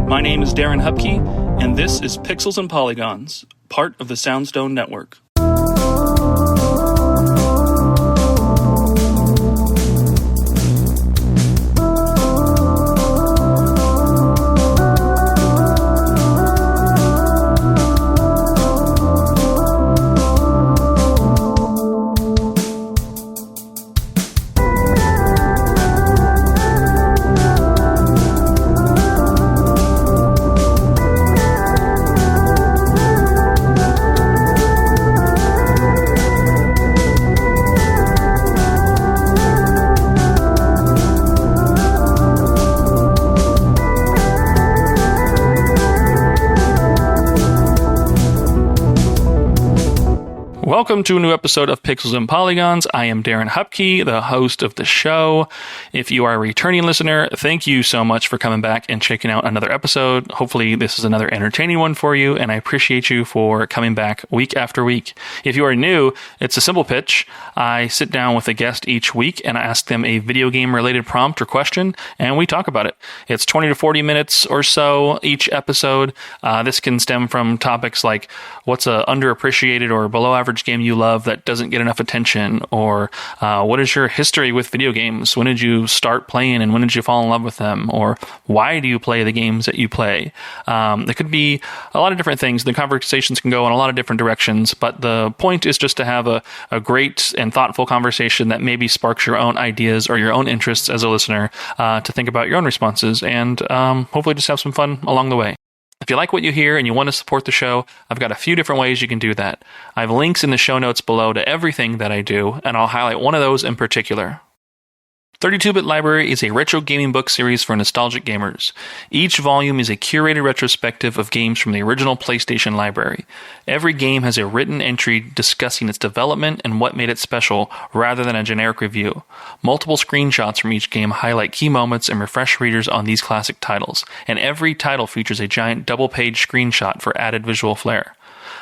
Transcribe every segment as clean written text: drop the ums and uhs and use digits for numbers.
My name is Darren Hupke, and this is Pixels and Polygons, part of the Soundstone Network. Welcome to a new episode of Pixels and Polygons. I am Darren Hupke, the host of the show. If you are a returning listener, thank you so much for coming back and checking out another episode. Hopefully this is another entertaining one for you, and I appreciate you for coming back week after week. If you are new, it's a simple pitch. I sit down with a guest each week and I ask them a video game related prompt or question, and we talk about it. It's 20 to 40 minutes or so each episode. This can stem from topics like what's a underappreciated or below average game you love that doesn't get enough attention, or what is your history with video games? When did you start playing and when did you fall in love with them? Or why do you play the games that you play? There could be a lot of different things. The conversations can go in a lot of different directions, but the point is just to have a great and thoughtful conversation that maybe sparks your own ideas or your own interests as a listener to think about your own responses and hopefully just have some fun along the way. If you like what you hear and you want to support the show, I've got a few different ways you can do that. I have links in the show notes below to everything that I do, and I'll highlight one of those in particular. 32-Bit Library is a retro gaming book series for nostalgic gamers. Each volume is a curated retrospective of games from the original PlayStation library. Every game has a written entry discussing its development and what made it special, rather than a generic review. Multiple screenshots from each game highlight key moments and refresh readers on these classic titles, and every title features a giant double-page screenshot for added visual flair.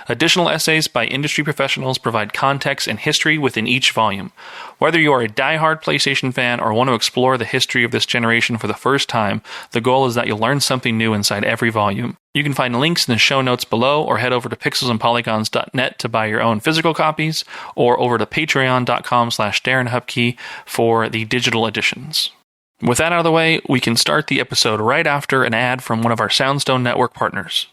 Additional essays by industry professionals provide context and history within each volume. Whether you are a die-hard PlayStation fan or want to explore the history of this generation for the first time, the goal is that you'll learn something new inside every volume. You can find links in the show notes below, or head over to pixelsandpolygons.net to buy your own physical copies, or over to patreon.com/Darren Hupke for the digital editions. With that out of the way, we can start the episode right after an ad from one of our Soundstone Network partners.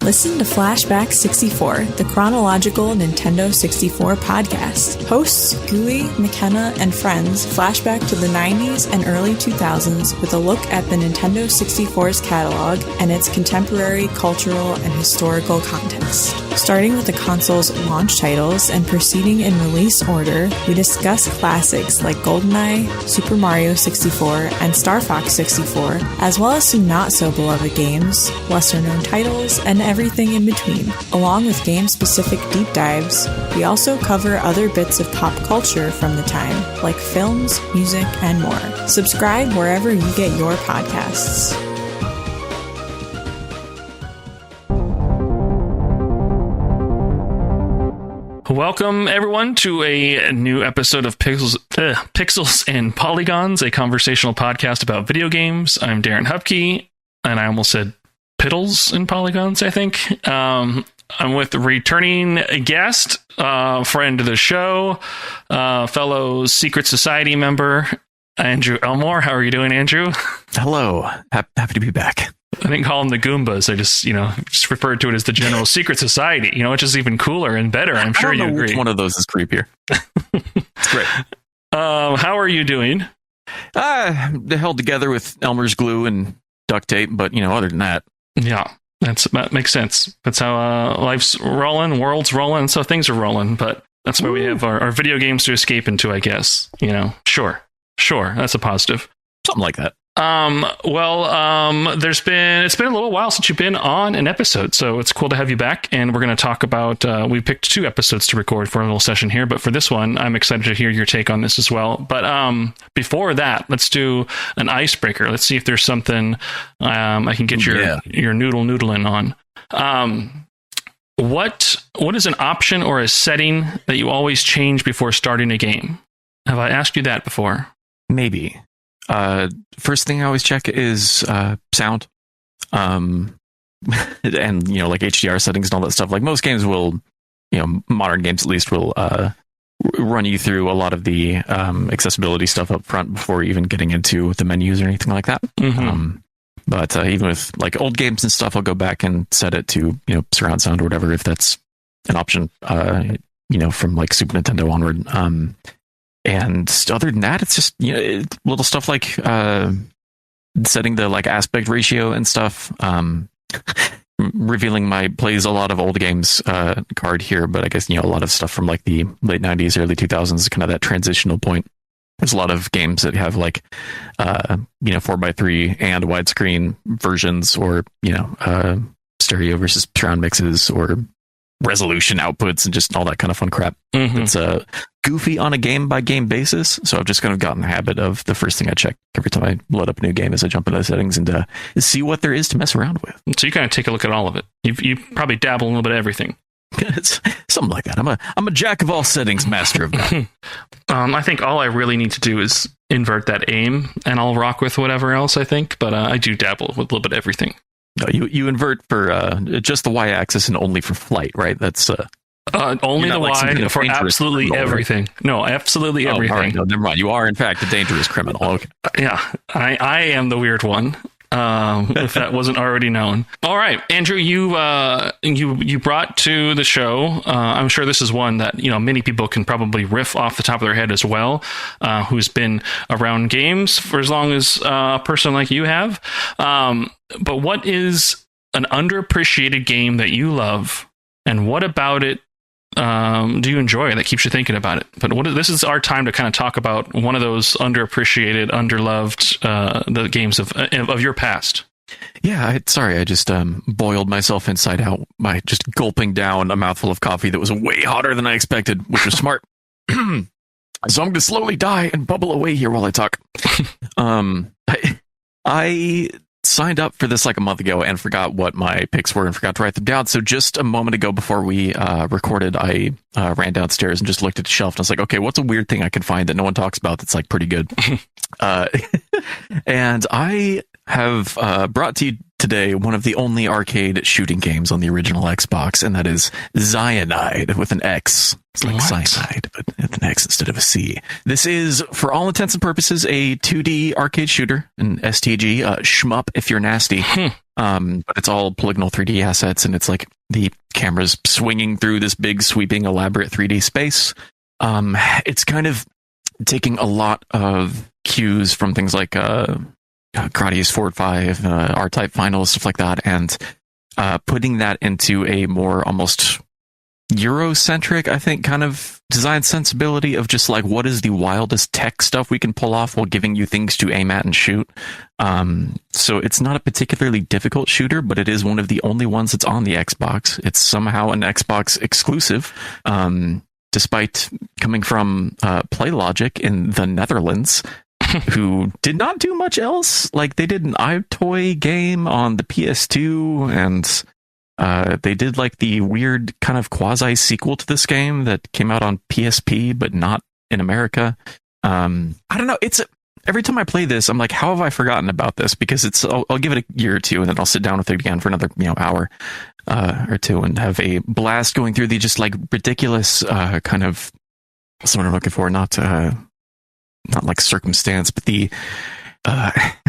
Listen to Flashback 64, the chronological Nintendo 64 podcast. Hosts Gooey, McKenna, and friends flashback to the 90s and early 2000s with a look at the Nintendo 64's catalog and its contemporary cultural and historical context. Starting with the console's launch titles and proceeding in release order, we discuss classics like GoldenEye, Super Mario 64, and Star Fox 64, as well as some not-so-beloved games, lesser-known titles, and everything in between. Along with game-specific deep dives, we also cover other bits of pop culture from the time, like films, music, and more. Subscribe wherever you get your podcasts. Welcome, everyone, to a new episode of Pixels and Polygons, a conversational podcast about video games. I'm Darren Hupke, and I almost said Piddles and Polygons, I think. I'm with a returning guest, friend of the show, fellow Secret Society member, Andrew Elmore. How are you doing, Andrew? Hello. Happy to be back. I didn't call them the Goombas. I just referred to it as the General Secret Society, which is even cooler and better. I'm sure you agree. Which one of those is creepier? It's great. How are you doing? Held together with Elmer's glue and duct tape, but, other than that. Yeah, that makes sense. That's how life's rolling, world's rolling, so things are rolling, but that's why we have our video games to escape into, I guess. Sure, that's a positive. Something like that. It's been a little while since you've been on an episode, so it's cool to have you back. And we're going to talk about, we picked 2 episodes to record for a little session here, but for this one, I'm excited to hear your take on this as well. But, before that, let's do an icebreaker. Let's see if there's something, I can get your noodling on. What is an option or a setting that you always change before starting a game? Have I asked you that before? Maybe. First thing I always check is sound. And, like HDR settings and all that stuff. Like most games will, modern games at least will run you through a lot of the accessibility stuff up front before even getting into the menus or anything like that. Mm-hmm. But even with like old games and stuff, I'll go back and set it to, surround sound or whatever, if that's an option, from like Super Nintendo onward. And other than that, it's just, little stuff like setting the like aspect ratio and stuff. Revealing my plays a lot of old games card here, but I guess, a lot of stuff from like the late 90s, early 2000s, kind of that transitional point. There's a lot of games that have like, 4:3 and widescreen versions, or, stereo versus surround mixes, or resolution outputs, and just all that kind of fun crap. Mm-hmm. It's goofy on a game by game basis. So I've just kind of gotten the habit of the first thing I check every time I load up a new game is I jump into the settings and see what there is to mess around with. So you kind of take a look at all of it. You probably dabble in a little bit of everything. It's something like that. I'm a jack of all settings, master of none. I think all I really need to do is invert that aim, and I'll rock with whatever else, I think. But I do dabble with a little bit of everything. No, you invert for just the y-axis and only for flight, right? That's only the Y for absolutely everything. Right? No, absolutely everything. All right, no, never mind. You are in fact a dangerous criminal. Okay. Yeah, I am the weird one. If that wasn't already known. All right, Andrew, you brought to the show. I'm sure this is one that many people can probably riff off the top of their head as well. Who's been around games for as long as a person like you have. But what is an underappreciated game that you love, and what about it do you enjoy that keeps you thinking about it? But this is our time to kind of talk about one of those underappreciated, underloved the games of your past. Yeah, I just boiled myself inside out by just gulping down a mouthful of coffee that was way hotter than I expected, which was smart. So I'm going to slowly die and bubble away here while I talk. I signed up for this like a month ago and forgot what my picks were and forgot to write them down. So just a moment ago before we recorded, I ran downstairs and just looked at the shelf and I was like, okay, what's a weird thing I can find that no one talks about that's like pretty good? And I have brought to you today one of the only arcade shooting games on the original Xbox, and that is Cyanide with an X. It's like cyanide, but with an X instead of a C. This is, for all intents and purposes, a 2D arcade shooter, an STG, shmup if you're nasty. But it's all polygonal 3D assets, and it's like the camera's swinging through this big, sweeping, elaborate 3D space. It's kind of taking a lot of cues from things like Gradius Forward 5, R-Type Finals, stuff like that, and putting that into a more almost Eurocentric, I think, kind of design sensibility of just like what is the wildest tech stuff we can pull off while giving you things to aim at and shoot. So it's not a particularly difficult shooter, but it is one of the only ones that's on the Xbox. It's somehow an Xbox exclusive, despite coming from PlayLogic in the Netherlands, who did not do much else. Like, they did an iToy game on the PS2, and they did like the weird kind of quasi sequel to this game that came out on PSP, but not in America. I don't know. Every time I play this, I'm like, how have I forgotten about this? Because I'll give it a year or two, and then I'll sit down with it again for another hour or two, and have a blast going through the just like ridiculous kind of, what's the word I'm looking for? Not like circumstance, but the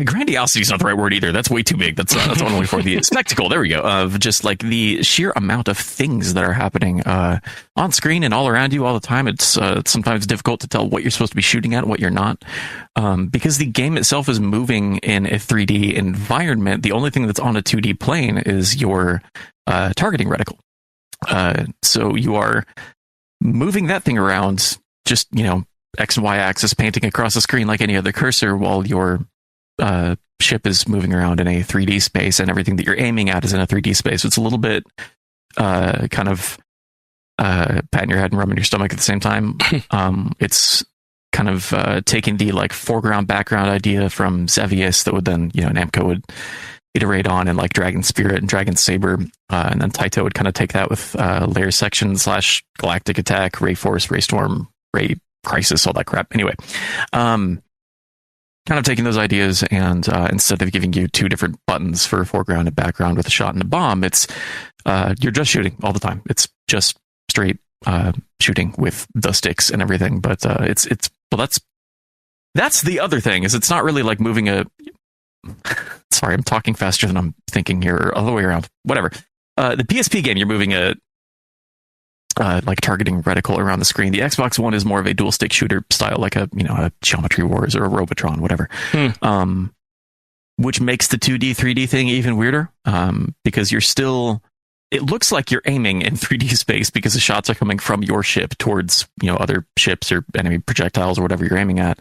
grandiosity is not the right word either. That's way too big. That's what I'm looking for. The spectacle. There we go. Of just like the sheer amount of things that are happening on screen and all around you all the time. It's sometimes difficult to tell what you're supposed to be shooting at and what you're not, because the game itself is moving in a 3D environment. The only thing that's on a 2D plane is your targeting reticle. So you are moving that thing around, just X and Y axis painting across the screen like any other cursor, while your ship is moving around in a 3D space, and everything that you're aiming at is in a 3D space. So it's a little bit kind of patting your head and rubbing your stomach at the same time. It's kind of taking the like foreground background idea from Xevious that would then Namco would iterate on, and like Dragon Spirit and Dragon Saber, and then Taito would kind of take that with Layer Section / Galactic Attack, Ray Force, Ray Storm, Ray Crisis, all that crap. Anyway, kind of taking those ideas, and instead of giving you two different buttons for foreground and background with a shot and a bomb, it's you're just shooting all the time. It's just straight shooting with the sticks and everything. But that's the other thing, is it's not really like moving a. Sorry, I'm talking faster than I'm thinking here, or all the way around. Whatever. The PSP game, you're moving a like targeting reticle around the screen. The Xbox One is more of a dual stick shooter style, like a Geometry Wars or a Robotron, whatever. Which makes the 2D 3D thing even weirder, because you're still. It looks like you're aiming in 3D space because the shots are coming from your ship towards other ships or enemy projectiles or whatever you're aiming at.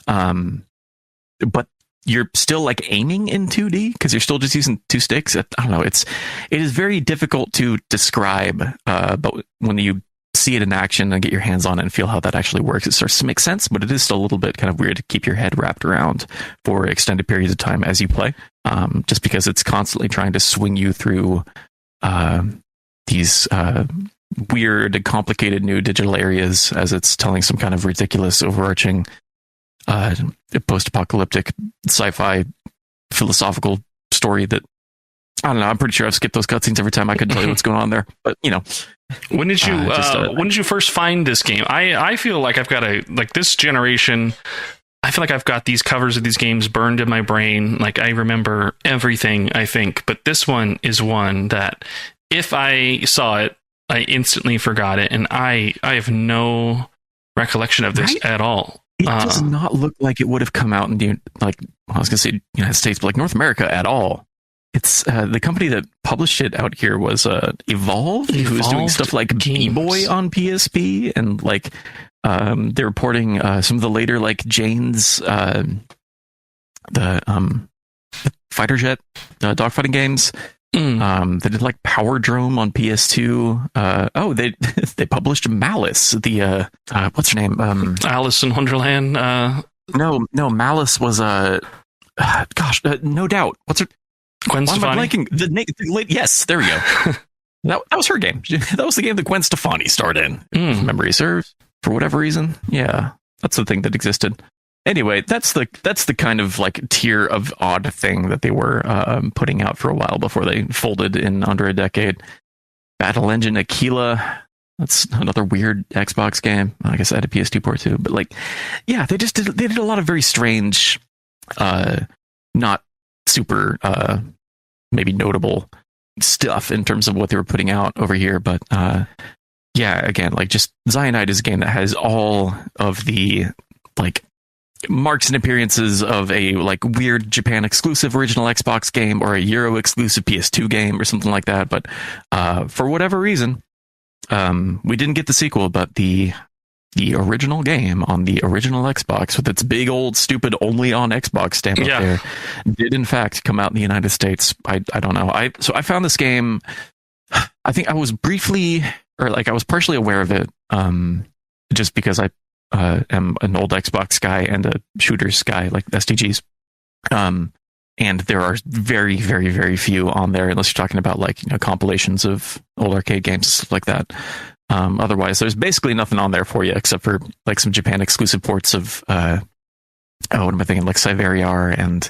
But you're still like aiming in 2D because you're still just using two sticks. I don't know. It is very difficult to describe, but when you see it in action and get your hands on it and feel how that actually works, it starts to make sense. But it is still a little bit kind of weird to keep your head wrapped around for extended periods of time as you play, just because it's constantly trying to swing you through these weird, complicated new digital areas as it's telling some kind of ridiculous, overarching post-apocalyptic sci-fi philosophical story that I don't know. I'm pretty sure I've skipped those cutscenes every time I could tell you what's going on there. But when did you first find this game? I feel like I've got this generation. I feel like I've got these covers of these games burned in my brain. Like I remember everything, I think. But this one is one that if I saw it, I instantly forgot it, and I have no recollection of this at all. It does not look like it would have come out in I was going to say United States, but like North America at all. It's the company that published it out here was Evolve, who was doing stuff like B-Boy on PSP, and like they're porting some of the later like Jane's the fighter jet dogfighting games. They did like Power Drome on PS2. They published Malice, the what's her name? Alice in Wonderland. No, Malice was No Doubt. What's her? Gwen Stefani. Yes, there we go. that was her game. That was the game that Gwen Stefani starred in. If memory serves, for whatever reason. Yeah, that's the thing that existed. Anyway, that's the kind of like tier of odd thing that they were putting out for a while before they folded in under a decade. Battle Engine Aquila, that's another weird Xbox game. I guess I had a PS2 port too, but like, yeah, they did a lot of very strange, not super maybe notable stuff in terms of what they were putting out over here, but yeah, again, like just Cyanide is a game that has all of the like marks and appearances of a like weird Japan exclusive original Xbox game or a Euro exclusive PS2 game or something like that. But for whatever reason, we didn't get the sequel, but the original game on the original Xbox with its big old stupid only on Xbox stamp up there did in fact come out in the United States. I don't know. So I found this game. I think I was briefly, or like I was partially aware of it, just because I am an old Xbox guy and a shooters guy, like STGs. And there are very, very, very few on there, unless you're talking about like compilations of old arcade games and stuff like that. Otherwise, there's basically nothing on there for you except for like some Japan exclusive ports of what am I thinking? Like Cyveriar and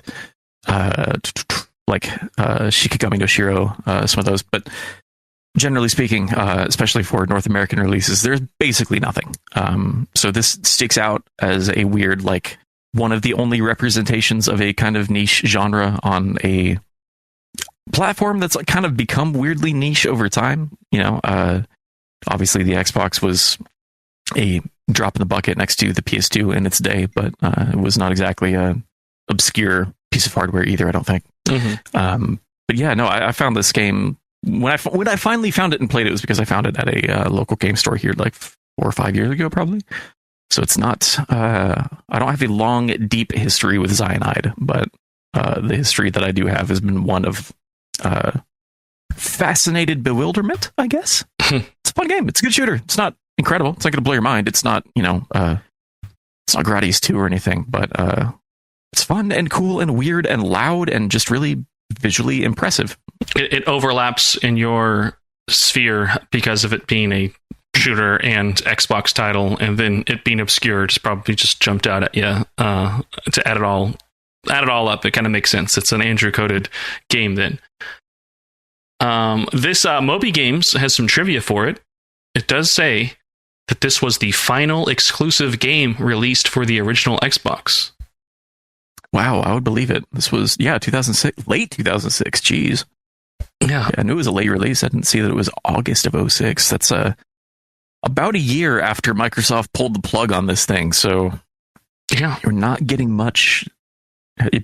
like Shikigami no Shiro, some of those. But generally speaking, especially for North American releases, there's basically nothing. So this sticks out as a weird, like one of the only representations of a kind of niche genre on a platform that's kind of become weirdly niche over time. Obviously the Xbox was a drop in the bucket next to the PS2 in its day, but it was not exactly a obscure piece of hardware either, I don't think. But yeah, no, I found this game when I finally found it and played it, was because I found it at a local game store here like 4 or 5 years ago, probably. So it's not, I don't have a long, deep history with Cyanide, but the history that I do have has been one of fascinated bewilderment, I guess. It's a fun game. It's a good shooter. It's not incredible. It's not going to blow your mind. It's not, it's not Gradius 2 or anything, but it's fun and cool and weird and loud and just really visually impressive. It overlaps in your sphere because of it being a shooter and Xbox title, and then it being obscure just probably just jumped out at you to add it all up. It kind of makes sense. It's an Andrew coded game then. This Moby Games has some trivia for it. It does say that this was the final exclusive game released for the original Xbox. Wow, I would believe it. This was 2006, late 2006. Jeez. Yeah, I knew it was a late release. I didn't see that it was August of 2006. That's about a year after Microsoft pulled the plug on this thing. So yeah, you're not getting much.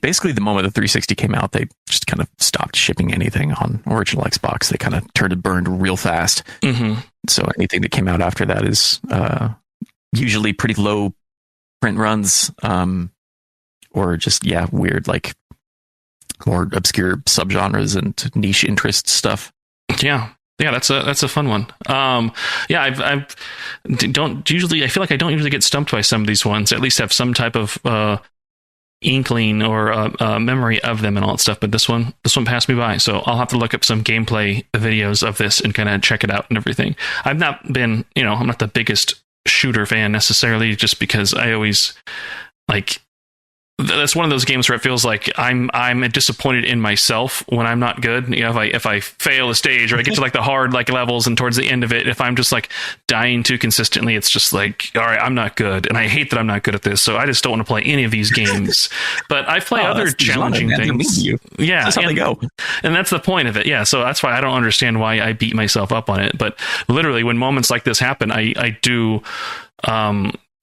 Basically, the moment the 360 came out, they just kind of stopped shipping anything on original Xbox. They kind of turned it burned real fast. Mm-hmm. So anything that came out after that is usually pretty low print runs, or just weird, like more obscure subgenres and niche interest stuff. Yeah, that's a fun one. I feel like I don't usually get stumped by some of these ones. At least have some type of inkling or memory of them and all that stuff. But this one passed me by. So I'll have to look up some gameplay videos of this and kind of check it out and everything. I've not been, I'm not the biggest shooter fan necessarily, just because I always like. That's one of those games where it feels like I'm disappointed in myself when I'm not good. If I fail a stage or I get to like the hard like levels and towards the end of it, if I'm just like dying too consistently, it's just like, all right, I'm not good, and I hate that I'm not good at this. So I just don't want to play any of these games. But I play other challenging things. Yeah, that's how they go. And that's the point of it. Yeah, so that's why I don't understand why I beat myself up on it. But literally, when moments like this happen, I do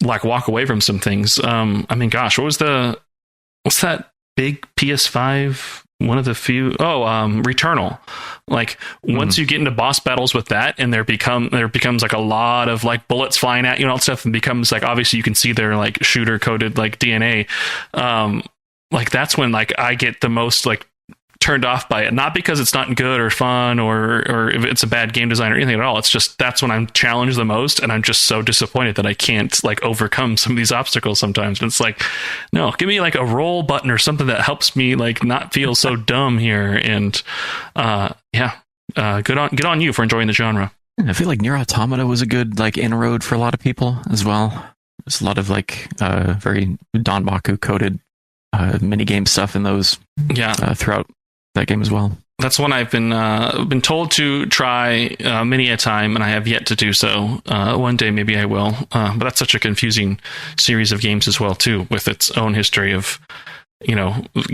like walk away from some things. I mean, gosh, what's that big PS5? One of the few. Returnal. Like once you get into boss battles with that, and there becomes like a lot of like bullets flying at you and all that stuff, and becomes like obviously you can see their like shooter coded like DNA. Like that's when like I get the most like turned off by it, not because it's not good or fun or if it's a bad game design or anything at all. It's just that's when I'm challenged the most, and I'm just so disappointed that I can't like overcome some of these obstacles sometimes. But it's like, no, give me like a roll button or something that helps me like not feel so dumb here. And good on you for enjoying the genre. I feel like Nier Automata was a good like inroad for a lot of people as well. There's a lot of like very Danmaku coded minigame stuff in those throughout that game as well. That's one I've been told to try many a time, and I have yet to do so. One day maybe I will, but that's such a confusing series of games as well too, with its own history of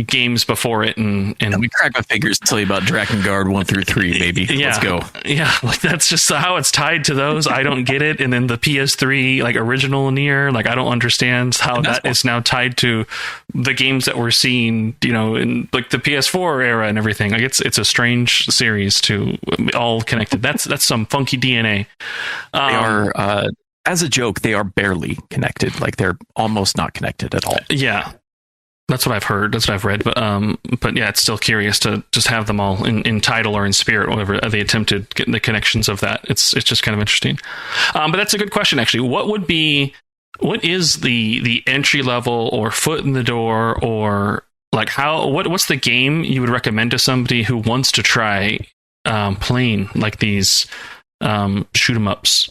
games before it, and we crack my fingers to tell you about Drakengard 1 through 3, baby. Let's go. Yeah, like that's just how it's tied to those. I don't get it. And then the PS3 like original Nier, like I don't understand how that is now tied to the games that we're seeing, in like the PS4 era and everything. Like it's a strange series to all connected. That's some funky DNA. They are as a joke, they are barely connected. Like they're almost not connected at all. Yeah. That's what I've heard. That's what I've read. But yeah, it's still curious to just have them all in title or in spirit, whatever they attempted getting the connections of that. It's just kind of interesting. But that's a good question, actually. What is the entry level or foot in the door, or like what's the game you would recommend to somebody who wants to try playing like these shoot 'em ups?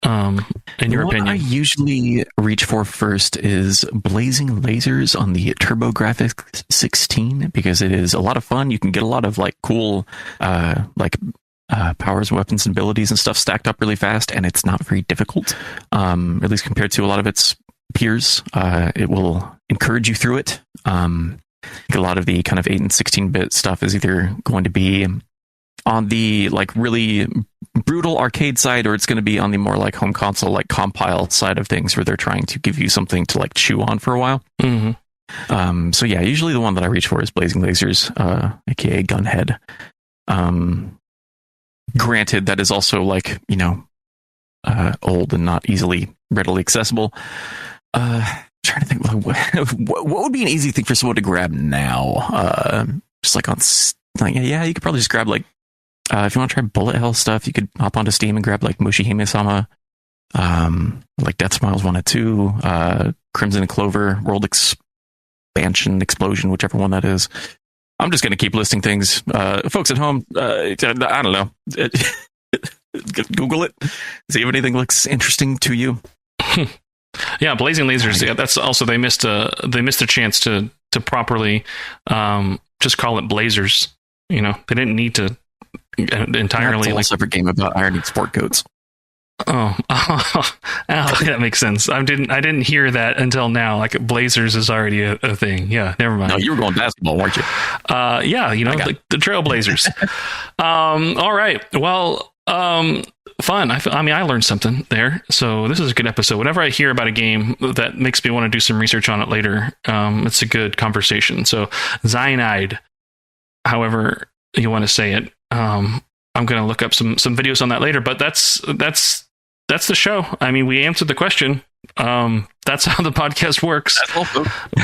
In your opinion, what I usually reach for first is Blazing Lasers on the TurboGrafx 16, because it is a lot of fun. You can get a lot of like cool powers, weapons, and abilities and stuff stacked up really fast, and it's not very difficult, at least compared to a lot of its peers. It will encourage you through it. A lot of the kind of 8 and 16-bit stuff is either going to be on the like really brutal arcade side, or it's going to be on the more like home console, like compile side of things, where they're trying to give you something to like chew on for a while. Mm-hmm. So yeah, usually the one that I reach for is Blazing Lasers, aka Gunhead. Granted, that is also like, old and not readily accessible. Trying to think what would be an easy thing for someone to grab now. Just like you could probably just grab like, if you want to try bullet hell stuff, you could hop onto Steam and grab like Mushihime-sama, like Death Smiles 1 and 2, Crimson and Clover, World Expansion, Explosion, whichever one that is. I'm just going to keep listing things. Folks at home, I don't know. Google it. See if anything looks interesting to you. Yeah, blazing lasers. Yeah, that's also they missed a chance to properly just call it blazers. You know, they didn't need to entirely like a separate game about ironing sport coats. Oh, that makes sense. I didn't hear that until now. Like blazers is already a thing. Yeah, never mind. No, you were going basketball, weren't you? Yeah, you know, the Trailblazers. All right. Well, fun. I mean, I learned something there. So this is a good episode. Whenever I hear about a game that makes me want to do some research on it later, it's a good conversation. So cyanide, however you want to say it. I'm going to look up some videos on that later, but that's the show. I mean, we answered the question. That's how the podcast works.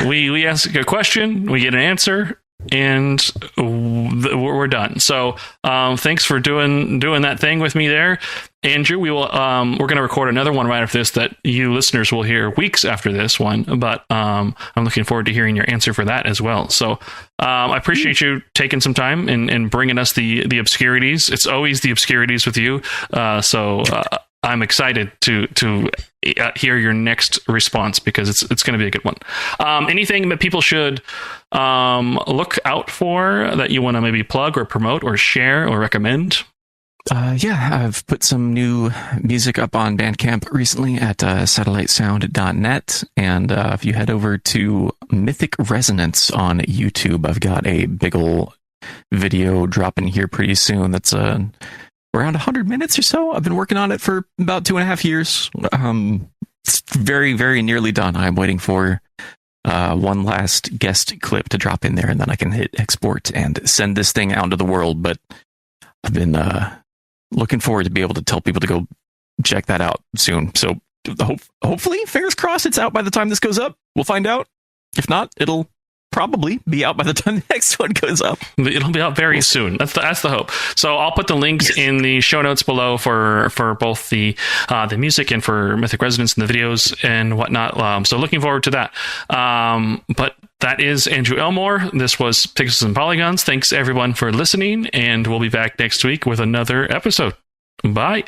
We ask a question, we get an answer, and we're done. So thanks for doing that thing with me there, Andrew. We will we're going to record another one right after this that you listeners will hear weeks after this one, but I'm looking forward to hearing your answer for that as well. So I appreciate you taking some time and bringing us the obscurities. It's always the obscurities with you. So I'm excited to hear your next response because it's going to be a good one. Anything that people should look out for that you want to maybe plug or promote or share or recommend? Yeah, I've put some new music up on Bandcamp recently at satellitesound.net. And if you head over to Mythic Resonance on YouTube, I've got a big ol' video dropping here pretty soon that's around 100 minutes or so. I've been working on it for about 2.5 years. It's very, very nearly done. I'm waiting for one last guest clip to drop in there, and then I can hit export and send this thing out into the world. But I've been looking forward to be able to tell people to go check that out soon. So hopefully, fingers crossed, it's out by the time this goes up. We'll find out. If not, it'll probably be out by the time the next one goes up. It'll be out very soon. That's the hope. So I'll put the links in the show notes below for both the music and for Mythic Resonance and the videos and whatnot. So looking forward to that. But that is Andrew Elmore. This was Pixels and Polygons. Thanks everyone for listening, and we'll be back next week with another episode. Bye.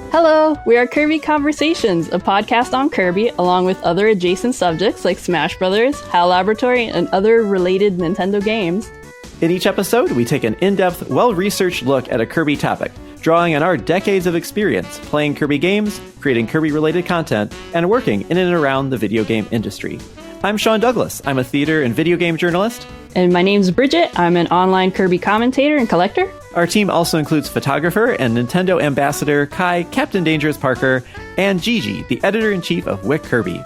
Hello, we are Kirby Conversations, a podcast on Kirby, along with other adjacent subjects like Smash Brothers, HAL Laboratory, and other related Nintendo games. In each episode, we take an in-depth, well-researched look at a Kirby topic, drawing on our decades of experience playing Kirby games, creating Kirby-related content, and working in and around the video game industry. I'm Sean Douglas. I'm a theater and video game journalist. And my name's Bridget. I'm an online Kirby commentator and collector. Our team also includes photographer and Nintendo ambassador Kai Captain Dangerous Parker and Gigi, the editor-in-chief of Wick Kirby.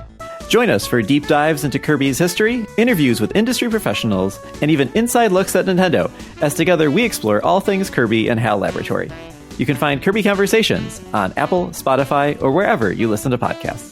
Join us for deep dives into Kirby's history, interviews with industry professionals, and even inside looks at Nintendo, as together we explore all things Kirby and HAL Laboratory. You can find Kirby Conversations on Apple, Spotify, or wherever you listen to podcasts.